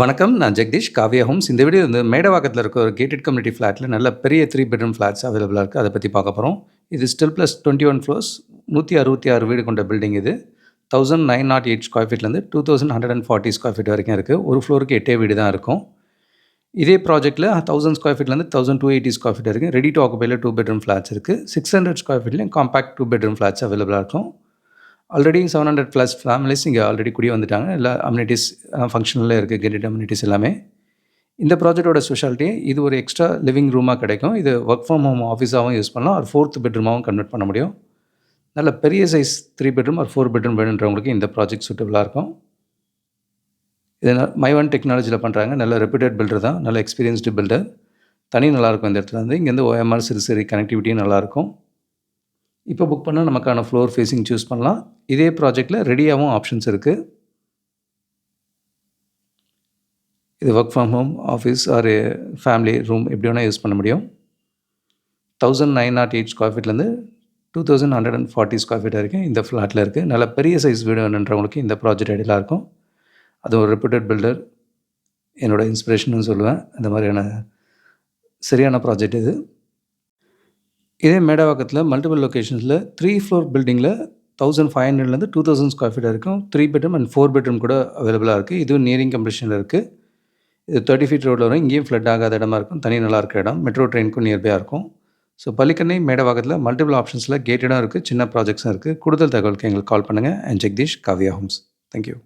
வணக்கம். நான் ஜெகதீஷ், காவியா ஹோம்ஸ். இந்த வீடியோ வந்து மேடவாக்கத்தில இருக்க ஒரு கேட்டட் கம்யூனிட்டி ஃப்ளாட்ல நல்ல பெரிய 3 பெட்ரூம் ஃப்ளாட்ஸ் அவைலபிளா இருக்கு. அத பத்தி பார்க்க போறோம். இது ஸ்டில் பிளஸ் 21 ஃப்ளோர்ஸ் 166 வீடு கொண்ட பில்டிங் இது. 1908 ஸ்கொயர் ஃபீட்லேருந்து 2140 ஸ்கொயர் ஃபீட் வரைக்கும் இருக்குது. ஒரு ஃப்ளோருக்கு 8 வீடு தான் இருக்கும். இதே ப்ராஜெக்ட்டில் 1000 ஸ்கொயர் ஃபீட்லேருந்து 1280 ஸ்கொயர் ஃபீட் வரைக்கும் ரெடி டு ஆக்குபைல 2 பெட்ரூம் ஃப்ளாட்ஸ் இருக்குது. 600 ஸ்கொயர் ஃபீட்லேயும் காம்பேக்ட் 2 பெட்ரூம் ஃப்ளாட்ஸ் அவைலபிளாக இருக்கும். ஆல்ரெடி 700+ ஃபேமிலிஸ் இங்கே ஆல்ரெடி குடி வந்துட்டாங்க. எல்லா அம்யூனிட்டிஸ் ஃபங்க்ஷனில் இருக்குது, கேட்டட் அம்யூனிட்டிஸ் எல்லாமே. இந்த ப்ராஜெக்டோட ஸ்பெஷாலிட்டி இது ஒரு எக்ஸ்ட்ரா லிவிங் ரூமாக கிடைக்கும். இது ஒர்க் ஃப்ரம் ஹோம் ஆஃபீஸாகவும் யூஸ் பண்ணலாம். ஒரு 4th பெட்ரூமாகவும் கன்வெர்ட் பண்ண முடியும். நல்ல பெரிய சைஸ் 3 பெட்ரூம் ஒரு 4 பெட்ரூம் வேணுன்றவங்களுக்கு இந்த ப்ராஜெக்ட் சூட்டபுளாக இருக்கும். இது மைவன் டெக்னாலஜியில் பண்ணுறாங்க. நல்ல ரெப்யூட்டட் பில்டர் தான், நல்ல எக்ஸ்பீரியன்ஸ்டு பில்டர். தனி நல்லாயிருக்கும் இந்த இடத்துல வந்து. இங்கேருந்து ஓஎம்ஆர் சரி கனெக்டிவிட்டியும் நல்லாயிருக்கும். இப்போ புக் பண்ணால் நமக்கான ஃப்ளோர் ஃபேஸிங் சூஸ் பண்ணலாம். இதே ப்ராஜெக்டில் ரெடியாகவும் ஆப்ஷன்ஸ் இருக்குது. இது work from home, office R family room எப்படி வேணால் யூஸ் பண்ண முடியும். 1908 ஸ்கொயர் ஃபீட்லேருந்து 2140 ஸ்கொயர் ஃபீட் வரைக்கும் இந்த ஃப்ளாட்டில் இருக்குது. நல்ல பெரிய சைஸ் வீடு வேணுன்றவங்களுக்கு இந்த ப்ராஜெக்ட் ஐடியலாக இருக்கும். அது ஒரு ரெப்யூட்டட் பில்டர், என்னோடய இன்ஸ்பிரேஷன்னு சொல்லுவேன். அந்த மாதிரியான சரியான ப்ராஜெக்ட் இது. இதே மேடவாக்கத்தில் மல்டிபிள் லொக்கேஷன்ஸில் 3 ஃப்ளோர் பில்டிங்கில் 1500லேருந்து 2000 ஸ்கொயர் ஃபீட் வரைக்கும் 3 பெட்ரூம் அண்ட் 4 பெட்ரூம் கூட அவைலபிளாக இருக்குது. இதுவும் நியரிங் கம்ப்ளீஷனில் இருக்குது. இது 30 ஃபீட் ரோடில் வரும். இங்கேயும் ஃப்ளட் ஆகாத இடமா இருக்கும். தனி நல்லா இருக்கிற இடம். மெட்ரோ ட்ரெயினுக்கும் நியர்பையாக இருக்கும். ஸோ பள்ளிக்கரணை மேடவாக்கத்தில் மல்டிபிள் ஆப்ஷன்ஸில் கேட்டடும் இருக்குது, சின்ன ப்ராஜெக்ட்ஸும் இருக்குது. கூடுதல் தகவலுக்கு எங்களுக்கு கால் பண்ணுங்கள். And Jagadish, Kavya homes. Thank you.